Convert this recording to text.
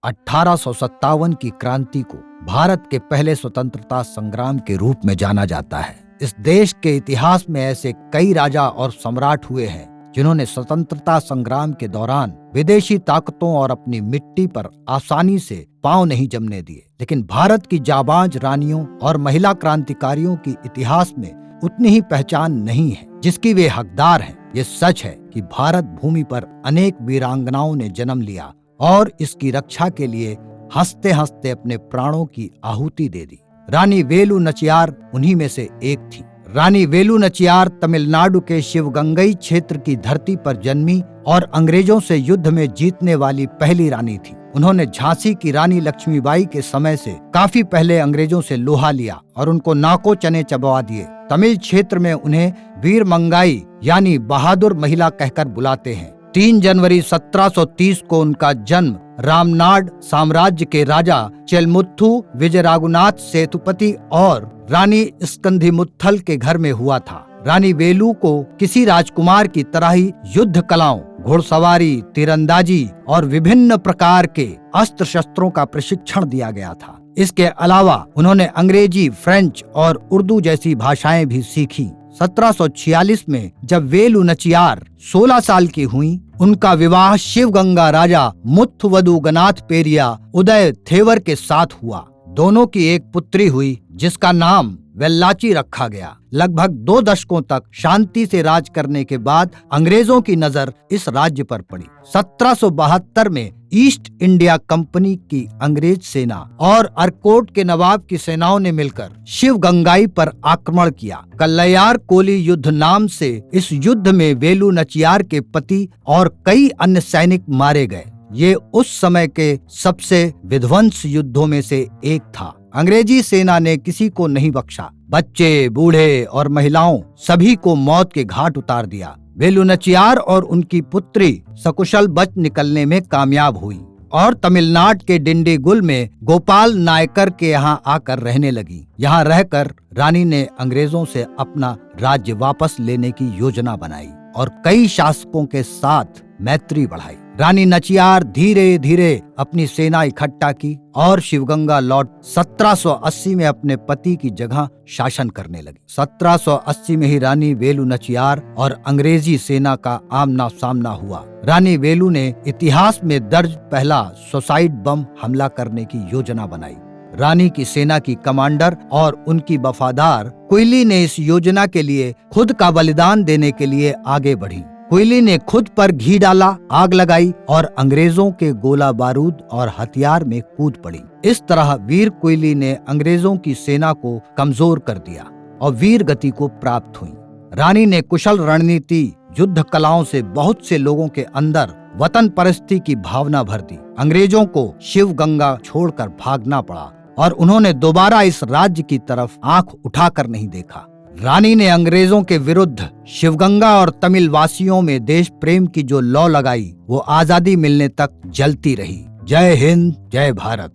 1857 की क्रांति को भारत के पहले स्वतंत्रता संग्राम के रूप में जाना जाता है। इस देश के इतिहास में ऐसे कई राजा और सम्राट हुए हैं जिन्होंने स्वतंत्रता संग्राम के दौरान विदेशी ताकतों और अपनी मिट्टी पर आसानी से पांव नहीं जमने दिए, लेकिन भारत की जाबाज रानियों और महिला क्रांतिकारियों की इतिहास में उतनी ही पहचान नहीं है जिसकी वे हकदार हैं। ये सच है कि भारत भूमि पर अनेक वीरांगनाओं ने जन्म लिया और इसकी रक्षा के लिए हंसते हंसते अपने प्राणों की आहुति दे दी। रानी वेलु नाचियार उन्हीं में से एक थी। रानी वेलु नाचियार तमिलनाडु के शिवगंगई क्षेत्र की धरती पर जन्मी और अंग्रेजों से युद्ध में जीतने वाली पहली रानी थी। उन्होंने झांसी की रानी लक्ष्मीबाई के समय से काफी पहले अंग्रेजों से लोहा लिया और उनको नाको चने चबवा दिए। तमिल क्षेत्र में उन्हें वीर मंगाई यानी बहादुर महिला कहकर बुलाते हैं। 3 जनवरी 1730 को उनका जन्म रामनाड साम्राज्य के राजा चेलमुथु विजयराघुनाथ सेतुपति और रानी स्कंदीमुत्थल के घर में हुआ था। रानी वेलु को किसी राजकुमार की तरह ही युद्ध कलाओं, घुड़सवारी, तीरंदाजी और विभिन्न प्रकार के अस्त्र शस्त्रों का प्रशिक्षण दिया गया था। इसके अलावा उन्होंने अंग्रेजी, फ्रेंच और उर्दू जैसी भाषाएं भी सीखी। 1746 में जब वेलु नाचियार 16 साल की हुई, उनका विवाह शिवगंगा राजा मुथुवदु गनाथ पेरिया उदय थेवर के साथ हुआ। दोनों की एक पुत्री हुई जिसका नाम वेल्लाची रखा गया। लगभग 2 दशकों तक शांति से राज करने के बाद अंग्रेजों की नजर इस राज्य पर पड़ी। 1772 में ईस्ट इंडिया कंपनी की अंग्रेज सेना और अरकोट के नवाब की सेनाओं ने मिलकर शिवगंगाई पर आक्रमण किया। कल्लयार कोली युद्ध नाम से इस युद्ध में वेलु नाचियार के पति और कई अन्य सैनिक मारे गए। ये उस समय के सबसे विध्वंस युद्धों में से एक था। अंग्रेजी सेना ने किसी को नहीं बख्शा। बच्चे, बूढ़े और महिलाओं सभी को मौत के घाट उतार दिया। वेलु नाचियार और उनकी पुत्री सकुशल बच निकलने में कामयाब हुई और तमिलनाडु के डिंडीगुल में गोपाल नायकर के यहाँ आकर रहने लगी। यहाँ रहकर रानी ने अंग्रेजों से अपना राज्य वापस लेने की योजना बनाई और कई शासकों के साथ मैत्री बढ़ाई। रानी नाचियार धीरे धीरे अपनी सेना इकट्ठा की और शिवगंगा लौट 1780 में अपने पति की जगह शासन करने लगी। 1780 में ही रानी वेलु नाचियार और अंग्रेजी सेना का आमना सामना हुआ। रानी वेलु ने इतिहास में दर्ज पहला सुसाइड बम हमला करने की योजना बनाई। रानी की सेना की कमांडर और उनकी वफादार क्विली ने इस योजना के लिए खुद का बलिदान देने के लिए आगे बढ़ी। क्विली ने खुद पर घी डाला, आग लगाई और अंग्रेजों के गोला बारूद और हथियार में कूद पड़ी। इस तरह वीर क्विली ने अंग्रेजों की सेना को कमजोर कर दिया और वीर गति को प्राप्त हुई। रानी ने कुशल रणनीति, युद्ध कलाओं से बहुत से लोगों के अंदर वतन परस्ती की भावना भर दी। अंग्रेजों को शिवगंगा छोड़कर भागना पड़ा और उन्होंने दोबारा इस राज्य की तरफ आंख उठाकर नहीं देखा। रानी ने अंग्रेजों के विरुद्ध शिवगंगा और तमिल वासियों में देश प्रेम की जो लौ लगाई वो आजादी मिलने तक जलती रही। जय हिंद, जय भारत।